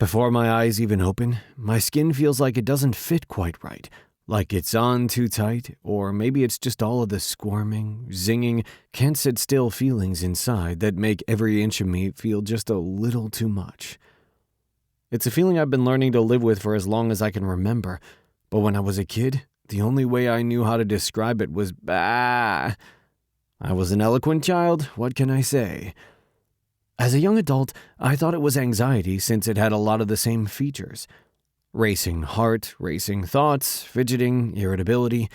Before my eyes even open, my skin feels like it doesn't fit quite right, like it's on too tight, or maybe it's just all of the squirming, zinging, can't sit still feelings inside that make every inch of me feel just a little too much. It's a feeling I've been learning to live with for as long as I can remember, but when I was a kid, the only way I knew how to describe it was bah. I was an eloquent child, what can I say? As a young adult, I thought it was anxiety since it had a lot of the same features. Racing heart, racing thoughts, fidgeting, irritability.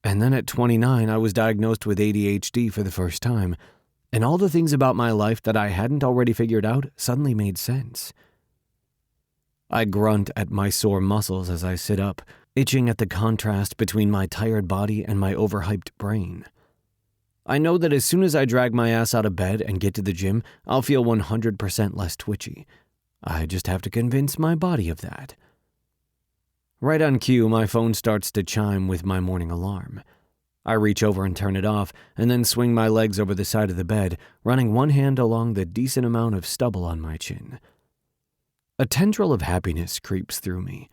And then at 29, I was diagnosed with ADHD for the first time, and all the things about my life that I hadn't already figured out suddenly made sense. I grunt at my sore muscles as I sit up, itching at the contrast between my tired body and my overhyped brain. I know that as soon as I drag my ass out of bed and get to the gym, I'll feel 100% less twitchy. I just have to convince my body of that. Right on cue, my phone starts to chime with my morning alarm. I reach over and turn it off, and then swing my legs over the side of the bed, running one hand along the decent amount of stubble on my chin. A tendril of happiness creeps through me.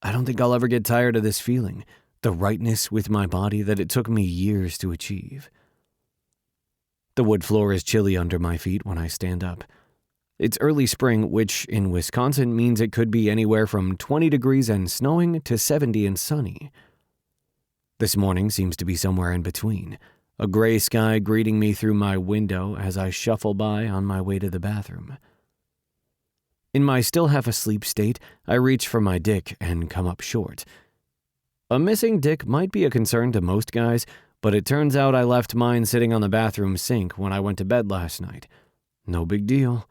I don't think I'll ever get tired of this feeling, the rightness with my body that it took me years to achieve. The wood floor is chilly under my feet when I stand up. It's early spring, which in Wisconsin means it could be anywhere from 20 degrees and snowing to 70 and sunny. This morning seems to be somewhere in between, a gray sky greeting me through my window as I shuffle by on my way to the bathroom. In my still half-asleep state, I reach for my dick and come up short. A missing dick might be a concern to most guys, but it turns out I left mine sitting on the bathroom sink when I went to bed last night. No big deal.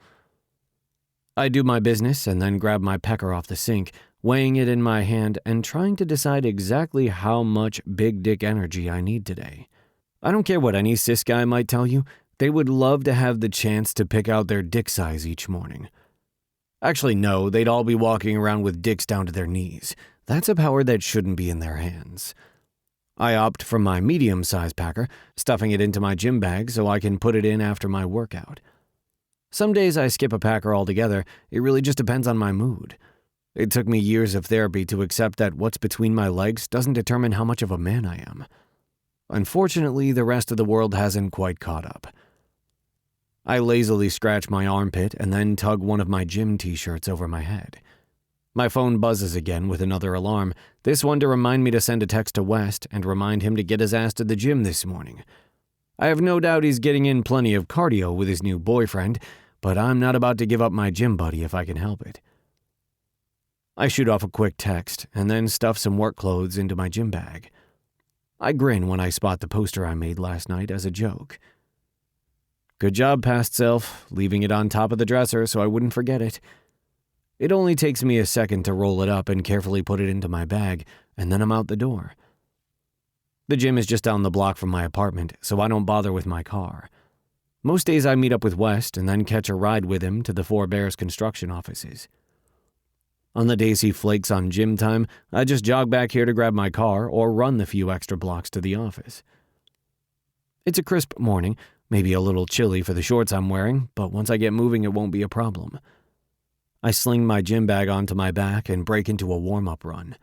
I do my business and then grab my pecker off the sink, weighing it in my hand and trying to decide exactly how much big dick energy I need today. I don't care what any cis guy might tell you, they would love to have the chance to pick out their dick size each morning. Actually, no, they'd all be walking around with dicks down to their knees. That's a power that shouldn't be in their hands. I opt for my medium-sized packer, stuffing it into my gym bag so I can put it in after my workout. Some days I skip a packer altogether. It really just depends on my mood. It took me years of therapy to accept that what's between my legs doesn't determine how much of a man I am. Unfortunately, the rest of the world hasn't quite caught up. I lazily scratch my armpit and then tug one of my gym t-shirts over my head. My phone buzzes again with another alarm, this one to remind me to send a text to West and remind him to get his ass to the gym this morning. I have no doubt he's getting in plenty of cardio with his new boyfriend, but I'm not about to give up my gym buddy if I can help it. I shoot off a quick text and then stuff some work clothes into my gym bag. I grin when I spot the poster I made last night as a joke. Good job, past self, leaving it on top of the dresser so I wouldn't forget it. It only takes me a second to roll it up and carefully put it into my bag, and then I'm out the door. The gym is just down the block from my apartment, so I don't bother with my car. Most days I meet up with West and then catch a ride with him to the Four Bears construction offices. On the days he flakes on gym time, I just jog back here to grab my car or run the few extra blocks to the office. It's a crisp morning, maybe a little chilly for the shorts I'm wearing, but once I get moving it won't be a problem. I sling my gym bag onto my back and break into a warm-up run.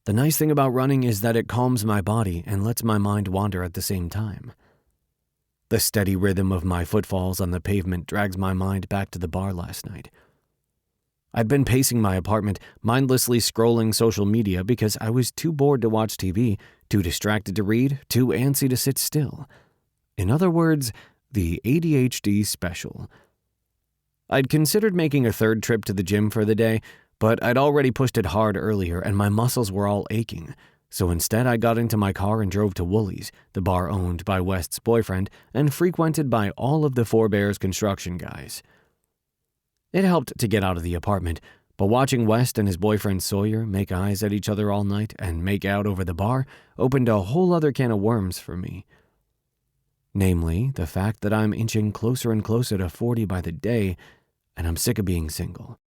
The nice thing about running is that it calms my body and lets my mind wander at the same time. The steady rhythm of my footfalls on the pavement drags my mind back to the bar last night. I'd been pacing my apartment, mindlessly scrolling social media because I was too bored to watch TV, too distracted to read, too antsy to sit still. In other words, the ADHD special. I'd considered making a third trip to the gym for the day, but I'd already pushed it hard earlier and my muscles were all aching, so instead I got into my car and drove to Woolies, the bar owned by West's boyfriend and frequented by all of the Four Bears construction guys. It helped to get out of the apartment, but watching West and his boyfriend Sawyer make eyes at each other all night and make out over the bar opened a whole other can of worms for me. Namely, the fact that I'm inching closer and closer to 40 by the day, and I'm sick of being single.